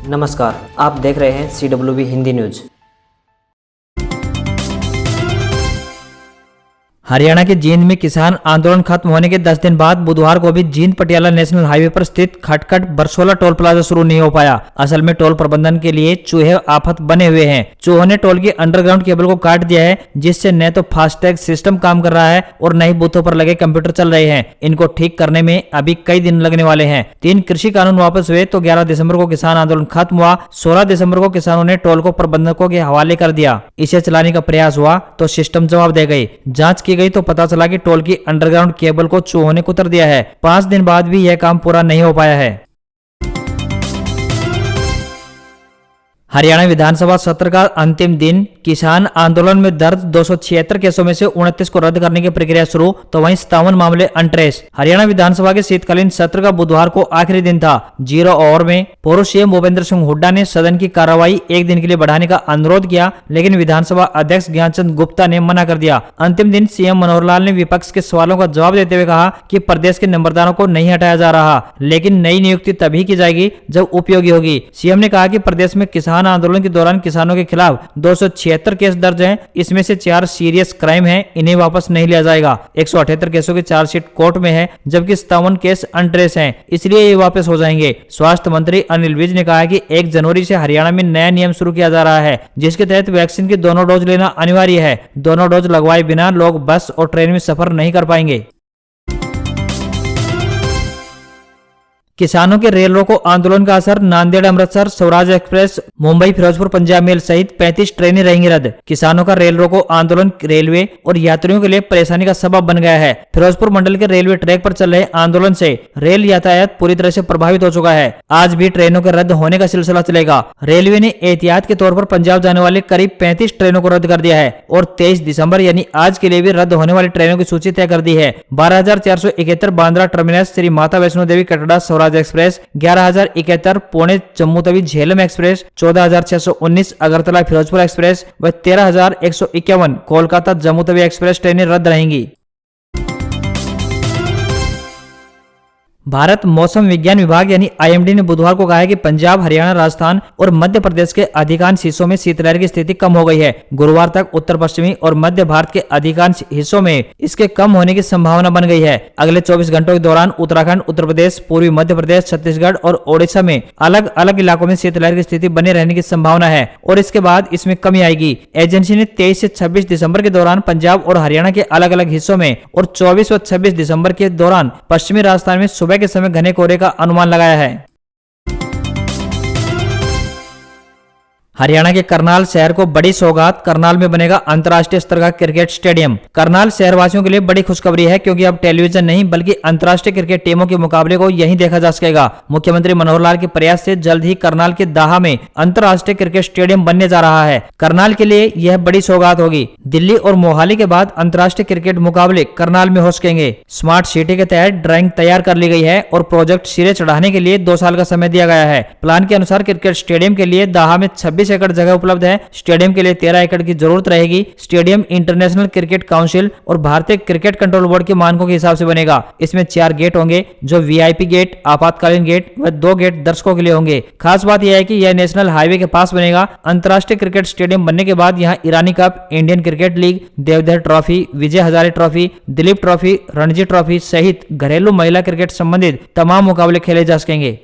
नमस्कार, आप देख रहे हैं CWB हिंदी न्यूज। हरियाणा के जींद में किसान आंदोलन खत्म होने के 10 दिन बाद बुधवार को भी जींद पटियाला नेशनल हाईवे पर स्थित खटखट बरसोला टोल प्लाजा शुरू नहीं हो पाया। असल में टोल प्रबंधन के लिए चूहे आफत बने हुए हैं। चूहों ने टोल की अंडरग्राउंड केबल को काट दिया है, जिससे न तो फास्टैग सिस्टम काम कर रहा है और न ही बूथों पर लगे कंप्यूटर चल रहे हैं। इनको ठीक करने में अभी कई दिन लगने वाले हैं। 3 कृषि कानून वापस हुए तो 11 दिसंबर को किसान आंदोलन खत्म हुआ। 16 दिसंबर को किसानों ने टोल को प्रबंधकों के हवाले कर दिया। इसे चलाने का प्रयास हुआ तो सिस्टम जवाब दे गई। जांच की गई तो पता चला कि टोल की अंडरग्राउंड केबल को चूहों ने कुतर दिया है। 5 दिन बाद भी यह काम पूरा नहीं हो पाया है। हरियाणा विधानसभा सत्र का अंतिम दिन। किसान आंदोलन में दर्ज 276 केसों में से 29 को रद्द करने की प्रक्रिया शुरू तो वहीं 57 मामले अनट्रेस। हरियाणा विधानसभा के शीतकालीन सत्र का बुधवार को आखिरी दिन था। 0 ओवर में पूर्व सीएम भूपेंद्र सिंह हुड्डा ने सदन की कार्रवाई 1 दिन के लिए बढ़ाने का अनुरोध किया, लेकिन विधानसभा अध्यक्ष ज्ञानचंद गुप्ता ने मना कर दिया। अंतिम दिन सीएम मनोहर लाल ने विपक्ष के सवालों का जवाब देते हुए कहा कि प्रदेश के नंबरदारों को नहीं हटाया जा रहा, लेकिन नई नियुक्ति तभी की जाएगी जब उपयोगी होगी। सीएम ने कहा कि प्रदेश में किसान आंदोलन के दौरान किसानों के खिलाफ 276 केस दर्ज हैं। इसमें से 4 सीरियस क्राइम हैं, इन्हें वापस नहीं लिया जाएगा। 178 केसों की चार्जशीट कोर्ट में है, जबकि 57 केस अनट्रेस हैं, इसलिए ये वापस हो जाएंगे। स्वास्थ्य मंत्री अनिल विज ने कहा कि 1 जनवरी से हरियाणा में नया नियम शुरू किया जा रहा है, जिसके तहत वैक्सीन के दोनों डोज लेना अनिवार्य है। दोनों डोज लगवाए बिना लोग बस और ट्रेन में सफर नहीं कर पाएंगे। किसानों के रेल रोको आंदोलन का असर। नांदेड़ अमृतसर स्वराज एक्सप्रेस, मुंबई फिरोजपुर पंजाब मेल सहित 35 ट्रेनें रहेंगी रद्द। किसानों का रेल रोको आंदोलन रेलवे और यात्रियों के लिए परेशानी का सबब बन गया है। फिरोजपुर मंडल के रेलवे ट्रैक पर चल रहे आंदोलन से रेल यातायात पूरी तरह से प्रभावित हो चुका है। आज भी ट्रेनों के रद्द होने का सिलसिला चलेगा। रेलवे ने एहतियात के तौर पर पंजाब जाने वाले करीब 35 ट्रेनों को रद्द कर दिया है और 23 दिसंबर यानी आज के लिए भी रद्द होने वाली ट्रेनों की सूची तय कर दी है। 12,471 Bandra terminus Shri Mata Vaishno Devi Katra Swaraj express, 11,071 Pune Jammu Tawi Jhelum express, 14,619 Agartala Firozpur express व 13,151 कोलकाता जम्मू तवी एक्सप्रेस ट्रेनें रद्द रहेंगी। भारत मौसम विज्ञान विभाग यानी IMD ने बुधवार को कहा है कि पंजाब, हरियाणा, राजस्थान और मध्य प्रदेश के अधिकांश हिस्सों में शीतलहर की स्थिति कम हो गई है। गुरुवार तक उत्तर पश्चिमी और मध्य भारत के अधिकांश हिस्सों में इसके कम होने की संभावना बन गई है। अगले 24 घंटों के दौरान उत्तराखंड, उत्तर प्रदेश, पूर्वी मध्य प्रदेश, छत्तीसगढ़ और ओडिशा में अलग अलग इलाकों में शीतलहर की स्थिति बने रहने की संभावना है और इसके बाद इसमें कमी आएगी। एजेंसी ने 23 से 26 दिसंबर के दौरान पंजाब और हरियाणा के अलग अलग हिस्सों में और 24 व 26 दिसंबर के दौरान पश्चिमी राजस्थान में सुबह के समय घने कोहरे का अनुमान लगाया है। हरियाणा के करनाल शहर को बड़ी सौगात। करनाल में बनेगा अंतर्राष्ट्रीय स्तर का क्रिकेट स्टेडियम। करनाल शहरवासियों के लिए बड़ी खुशखबरी है, क्योंकि अब टेलीविजन नहीं बल्कि अंतर्राष्ट्रीय क्रिकेट टीमों के मुकाबले को यहीं देखा जा सकेगा। मुख्यमंत्री मनोहर लाल के प्रयास से जल्द ही करनाल के दाहा में अंतर्राष्ट्रीय क्रिकेट स्टेडियम बनने जा रहा है। करनाल के लिए यह बड़ी सौगात होगी। दिल्ली और मोहाली के बाद अंतर्राष्ट्रीय क्रिकेट मुकाबले करनाल में हो सकेंगे। स्मार्ट सिटी के तहत ड्राइंग तैयार कर ली गई है और प्रोजेक्ट सिरे चढ़ाने के लिए 2 साल का समय दिया गया है। प्लान के अनुसार क्रिकेट स्टेडियम के लिए दाहा में 26 एकड़ जगह उपलब्ध है। स्टेडियम के लिए 13 एकड़ की जरूरत रहेगी। स्टेडियम इंटरनेशनल क्रिकेट काउंसिल और भारतीय क्रिकेट कंट्रोल बोर्ड के मानकों के हिसाब से बनेगा। इसमें 4 गेट होंगे, जो VIP गेट, आपातकालीन गेट व 2 गेट दर्शकों के लिए होंगे। खास बात यह है कि यह नेशनल हाईवे के पास बनेगा। अंतर्राष्ट्रीय क्रिकेट स्टेडियम बनने के बाद यहाँ Irani cup, Indian cricket league, Deodhar trophy, Vijay Hazare trophy, Duleep trophy, Ranji trophy सहित घरेलू महिला क्रिकेट संबंधित तमाम मुकाबले खेले जा सकेंगे।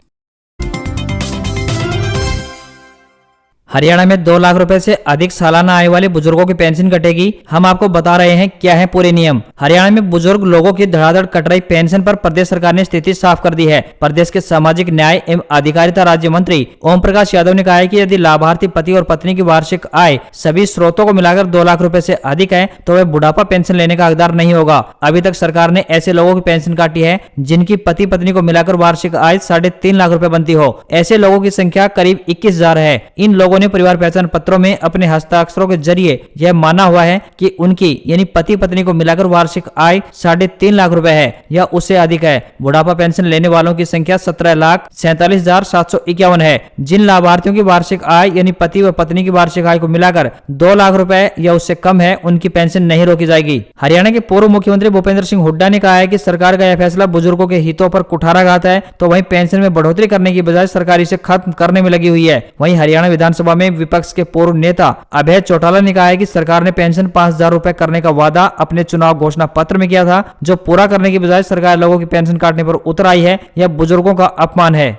हरियाणा में 2 लाख रुपए से अधिक सालाना आय वाले बुजुर्गों की पेंशन कटेगी। हम आपको बता रहे हैं क्या है पूरे नियम। हरियाणा में बुजुर्ग लोगों की धड़ाधड़ कट रही पेंशन पर प्रदेश सरकार ने स्थिति साफ कर दी है। प्रदेश के सामाजिक न्याय एवं अधिकारिता राज्य मंत्री ओम प्रकाश यादव ने कहा है कि यदि लाभार्थी पति और पत्नी की वार्षिक आय सभी स्रोतों को मिलाकर 2 लाख रुपए से अधिक है तो वह बुढ़ापा पेंशन लेने का हकदार नहीं होगा। अभी तक सरकार ने ऐसे लोगों की पेंशन काटी है जिनकी पति पत्नी को मिलाकर वार्षिक आय 3.5 लाख रुपए बनती हो। ऐसे लोगों की संख्या करीब 21,000 है। इन लोगों लोगों ने परिवार पहचान पत्रों में अपने हस्ताक्षरों के जरिए यह माना हुआ है कि उनकी यानी पति पत्नी को मिलाकर वार्षिक आय 3.5 लाख रुपए है या उससे अधिक है। बुढ़ापा पेंशन लेने वालों की संख्या 17,47,751 है। जिन लाभार्थियों की वार्षिक आय यानी पति व पत्नी की वार्षिक आय को मिलाकर 2 लाख रुपए या उससे कम है, उनकी पेंशन नहीं रोकी जाएगी। हरियाणा के पूर्व मुख्यमंत्री भूपेंद्र सिंह हुड्डा ने कहा है कि सरकार का यह फैसला बुजुर्गों के हितों पर कुठाराघात है, तो वहीं पेंशन में बढ़ोतरी करने की बजाय सरकार इसे खत्म करने में लगी हुई है। वहीं हरियाणा विधानसभा में विपक्ष के पूर्व नेता अभय चौटाला ने कहा है कि सरकार ने पेंशन 5,000 रुपए करने का वादा अपने चुनाव घोषणा पत्र में किया था, जो पूरा करने की बजाय सरकार लोगों की पेंशन काटने पर उतर आई है। यह बुजुर्गों का अपमान है।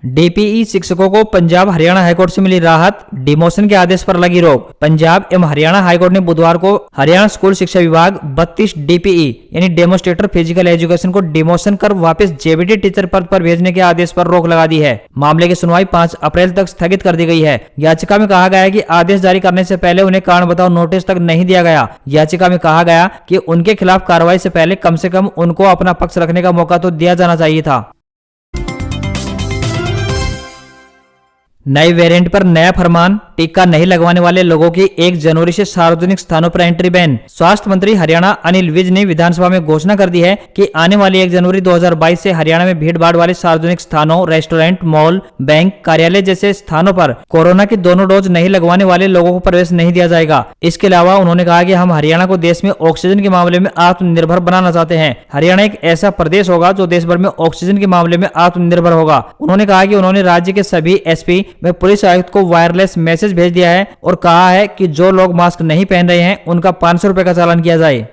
डीपीई शिक्षकों को पंजाब हरियाणा हाईकोर्ट से मिली राहत, डिमोशन के आदेश पर लगी रोक। पंजाब एवं हरियाणा हाईकोर्ट ने बुधवार को हरियाणा स्कूल शिक्षा विभाग 32 डीपीई यानी डेमोस्ट्रेटर फिजिकल एजुकेशन को डिमोशन कर वापस जेबीटी टीचर पद पर भेजने के आदेश पर रोक लगा दी है। मामले की सुनवाई 5 अप्रैल तक स्थगित कर दी गई है। याचिका में कहा गया है कि आदेश जारी करने से पहले उन्हें कारण बताओ नोटिस तक नहीं दिया गया। याचिका में कहा गया कि उनके खिलाफ कार्रवाई से पहले कम से कम उनको अपना पक्ष रखने का मौका तो दिया जाना चाहिए था। नए वेरिएंट पर नया फरमान, टीका नहीं लगवाने वाले लोगों की 1 जनवरी से सार्वजनिक स्थानों पर एंट्री बैन। स्वास्थ्य मंत्री हरियाणा अनिल विज ने विधानसभा में घोषणा कर दी है कि आने वाली 1 जनवरी 2022 से हरियाणा में भीड़ भाड़ वाले सार्वजनिक स्थानों, रेस्टोरेंट, मॉल, बैंक, कार्यालय जैसे स्थानों पर कोरोना की दोनों डोज नहीं लगवाने वाले लोगों को प्रवेश नहीं दिया जाएगा। इसके अलावा उन्होंने कहा कि हम हरियाणा को देश में ऑक्सीजन के मामले में आत्मनिर्भर बनाना चाहते हैं। हरियाणा एक ऐसा प्रदेश होगा जो देश भर में ऑक्सीजन के मामले में आत्मनिर्भर होगा। उन्होंने कहा कि उन्होंने राज्य के सभी एसपी व पुलिस आयुक्त को वायरलेस मैसेज भेज दिया है और कहा है कि जो लोग मास्क नहीं पहन रहे हैं उनका 500 रुपए का चालान किया जाए।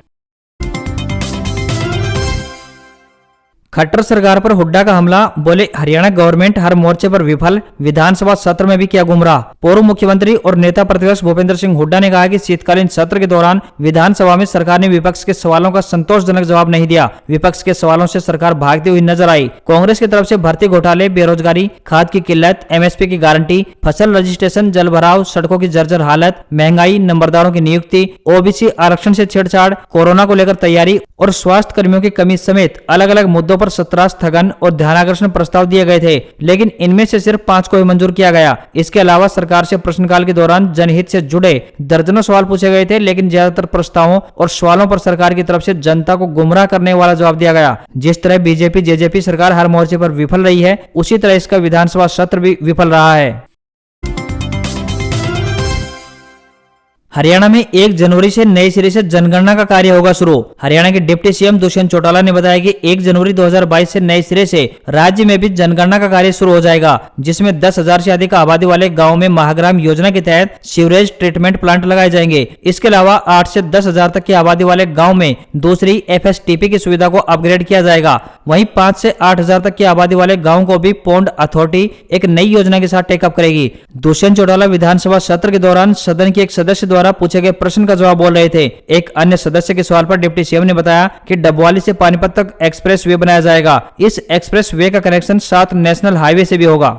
खट्टर सरकार पर हुड्डा का हमला, बोले हरियाणा गवर्नमेंट हर मोर्चे पर विफल, विधानसभा सत्र में भी किया गुमराह। पूर्व मुख्यमंत्री और नेता प्रतिपक्ष भूपेंद्र सिंह हुड्डा ने कहा कि शीतकालीन सत्र के दौरान विधानसभा में सरकार ने विपक्ष के सवालों का संतोषजनक जवाब नहीं दिया। विपक्ष के सवालों से सरकार भागती हुई नजर आई। कांग्रेस की तरफ से भर्ती घोटाले, बेरोजगारी, खाद की किल्लत, एमएसपी की गारंटी, फसल रजिस्ट्रेशन, जल भराव, सड़कों की जर्जर हालत, महंगाई, नंबरदारों की नियुक्ति, ओबीसी आरक्षण से छेड़छाड़, कोरोना को लेकर तैयारी और स्वास्थ्य कर्मियों की कमी समेत अलग अलग मुद्दों पर 17 स्थगन और ध्यानाकर्षण प्रस्ताव दिए गए थे, लेकिन इनमें से सिर्फ 5 को ही मंजूर किया गया। इसके अलावा सरकार से प्रश्नकाल के दौरान जनहित से जुड़े दर्जनों सवाल पूछे गए थे, लेकिन ज्यादातर प्रस्तावों और सवालों पर सरकार की तरफ से जनता को गुमराह करने वाला जवाब दिया गया। जिस तरह बीजेपी जेजेपी सरकार हर मोर्चे पर विफल रही है, उसी तरह इसका विधानसभा सत्र भी विफल रहा है। हरियाणा में 1 जनवरी से नए सिरे से जनगणना का कार्य होगा शुरू। हरियाणा के डिप्टी सीएम दुष्यंत चौटाला ने बताया कि 1 जनवरी 2022 से नए सिरे से राज्य में भी जनगणना का कार्य शुरू हो जाएगा, जिसमें 10,000 से अधिक आबादी वाले गांवों में महाग्राम योजना के तहत सीवरेज ट्रीटमेंट प्लांट लगाए जाएंगे। इसके अलावा 8 से 10,000 तक की आबादी वाले गाँव में दूसरी FSTP की सुविधा को अपग्रेड किया जाएगा। वहीं 5 से 8,000 तक की आबादी वाले गाँव को भी पोंड अथॉरिटी एक नई योजना के साथ टेकअप करेगी। दुष्यंत चौटाला विधानसभा सत्र के दौरान सदन के एक सदस्य द्वारा पूछे गए प्रश्न का जवाब बोल रहे थे। एक अन्य सदस्य के सवाल पर डिप्टी सीएम ने बताया कि डबवाली से पानीपत तक एक्सप्रेस वे बनाया जाएगा। इस एक्सप्रेस वे का कनेक्शन 7 नेशनल हाईवे से भी होगा।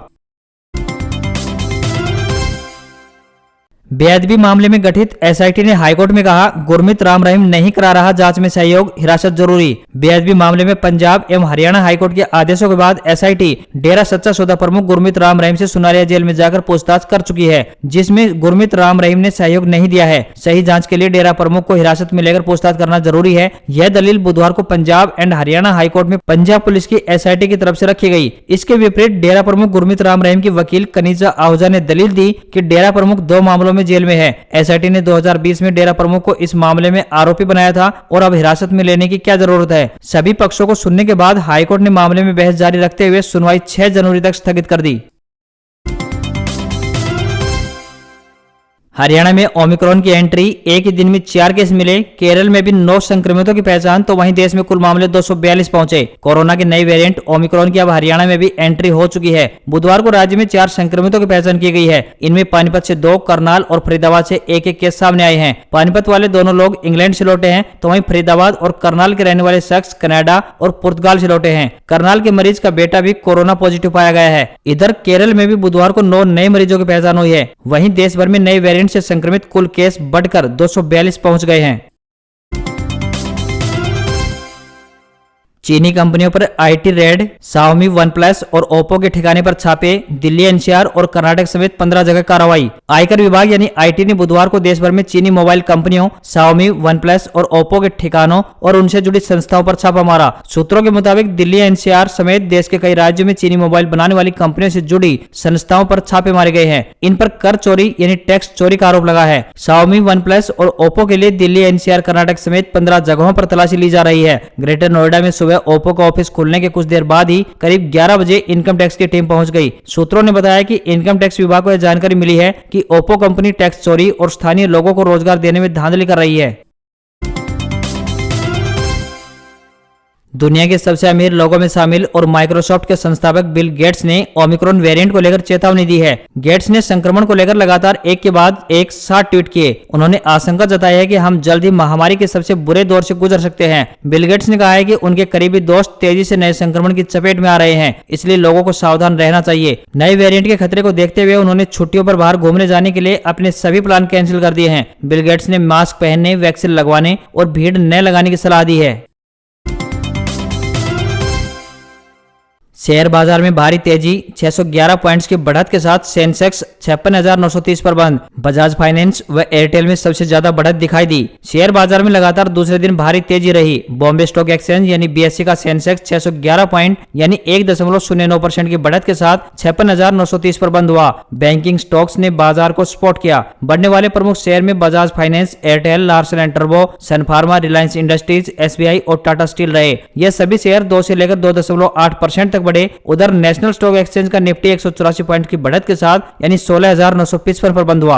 बेअदबी मामले में गठित एसआईटी ने हाईकोर्ट में कहा, गुरमीत राम रहीम नहीं करा रहा जांच में सहयोग, हिरासत जरूरी। बेअदबी मामले में पंजाब एवं हरियाणा हाईकोर्ट के आदेशों के बाद एसआईटी डेरा सच्चा सौदा प्रमुख गुरमीत राम रहीम से सुनारिया जेल में जाकर पूछताछ कर चुकी है, जिसमें गुरमीत राम रहीम ने सहयोग नहीं दिया है। सही जांच के लिए डेरा प्रमुख को हिरासत में लेकर पूछताछ करना जरूरी है। यह दलील बुधवार को पंजाब एंड हरियाणा हाईकोर्ट में पंजाब पुलिस की एसआईटी की तरफ से रखी गई। इसके विपरीत डेरा प्रमुख गुरमीत राम रहीम की वकील कनीजा आहूजा ने दलील दी कि डेरा प्रमुख 2 मामलों में जेल में है। एसआईटी ने 2020 में डेरा प्रमुख को इस मामले में आरोपी बनाया था और अब हिरासत में लेने की क्या जरूरत है। सभी पक्षों को सुनने के बाद हाईकोर्ट ने मामले में बहस जारी रखते हुए सुनवाई 6 जनवरी तक स्थगित कर दी। हरियाणा में ओमिक्रॉन की एंट्री, एक ही दिन में 4 केस मिले। केरल में भी 9 संक्रमितों की पहचान, तो वहीं देश में कुल मामले 242 पहुंचे। कोरोना के नए वेरिएंट ओमिक्रॉन की अब हरियाणा में भी एंट्री हो चुकी है। बुधवार को राज्य में 4 संक्रमितों की पहचान की गई है। इनमें पानीपत से 2, करनाल और फरीदाबाद से एक केस सामने आए हैं। पानीपत वाले दोनों लोग इंग्लैंड से लौटे हैं, तो वहीं फरीदाबाद और करनाल के रहने वाले शख्स कनाडा और पुर्तगाल से लौटे हैं। करनाल के मरीज का बेटा भी कोरोना पॉजिटिव पाया गया है। इधर केरल में भी बुधवार को 9 नए मरीजों की पहचान हुई है। वहीं देश भर में नए वेरिएंट से संक्रमित कुल केस बढ़कर 242 पहुंच गए हैं। चीनी कंपनियों पर आईटी रेड, Xiaomi, OnePlus और Oppo के ठिकाने पर छापे, दिल्ली एनसीआर और कर्नाटक समेत 15 जगह कार्रवाई। आयकर विभाग यानी आईटी ने बुधवार को देश भर में चीनी मोबाइल कंपनियों Xiaomi, OnePlus और Oppo के ठिकानों और उनसे जुड़ी संस्थाओं पर छापा मारा। सूत्रों के मुताबिक दिल्ली एनसीआर समेत देश के कई राज्यों में चीनी मोबाइल बनाने वाली कंपनियों से जुड़ी संस्थाओं पर छापे मारे गए हैं। इन पर कर चोरी यानी टैक्स चोरी का आरोप लगा है। Xiaomi, OnePlus और Oppo के लिए दिल्ली एनसीआर कर्नाटक समेत 15 जगहों पर तलाशी ली जा रही है। ग्रेटर नोएडा में सुबह ओप्पो का ऑफिस खुलने के कुछ देर बाद ही करीब 11 बजे इनकम टैक्स की टीम पहुंच गई। सूत्रों ने बताया कि इनकम टैक्स विभाग को यह जानकारी मिली है कि ओप्पो कंपनी टैक्स चोरी और स्थानीय लोगों को रोजगार देने में धांधली कर रही है। दुनिया के सबसे अमीर लोगों में शामिल और माइक्रोसॉफ्ट के संस्थापक बिल गेट्स ने ओमिक्रॉन वेरिएंट को लेकर चेतावनी दी है। गेट्स ने संक्रमण को लेकर लगातार एक के बाद एक 7 ट्वीट किए। उन्होंने आशंका जताई है कि हम जल्द ही महामारी के सबसे बुरे दौर से गुजर सकते हैं। बिल गेट्स ने कहा है कि उनके करीबी दोस्त तेजी से नए संक्रमण की चपेट में आ रहे हैं, इसलिए लोगों को सावधान रहना चाहिए। नए वेरिएंट के खतरे को देखते हुए उन्होंने छुट्टियों पर बाहर घूमने जाने के लिए अपने सभी प्लान कैंसिल कर दिए हैं। बिल गेट्स ने मास्क पहनने, वैक्सीन लगवाने और भीड़ न लगाने की सलाह दी है। शेयर बाजार में भारी तेजी, 611 पॉइंट्स की बढ़त के साथ सेंसेक्स 56,930 पर बंद। बजाज फाइनेंस व एयरटेल में सबसे ज्यादा बढ़त दिखाई दी। शेयर बाजार में लगातार दूसरे दिन भारी तेजी रही। बॉम्बे स्टॉक एक्सचेंज यानी बीएसई का सेंसेक्स 611 पॉइंट यानी 1.09% की बढ़त के साथ 56,930 पर बंद हुआ। बैंकिंग स्टॉक्स ने बाजार को सपोर्ट किया। बढ़ने वाले प्रमुख शेयर में Bajaj Finance, Airtel, Larsen and टर्बो, Sun Pharma, Reliance Industries, SBI और टाटा स्टील रहे। ये सभी शेयर 2 से लेकर 2.8% तक। उधर नेशनल स्टॉक एक्सचेंज का निफ्टी 184 पॉइंट की बढ़त के साथ यानी 16,955 पर बंद हुआ।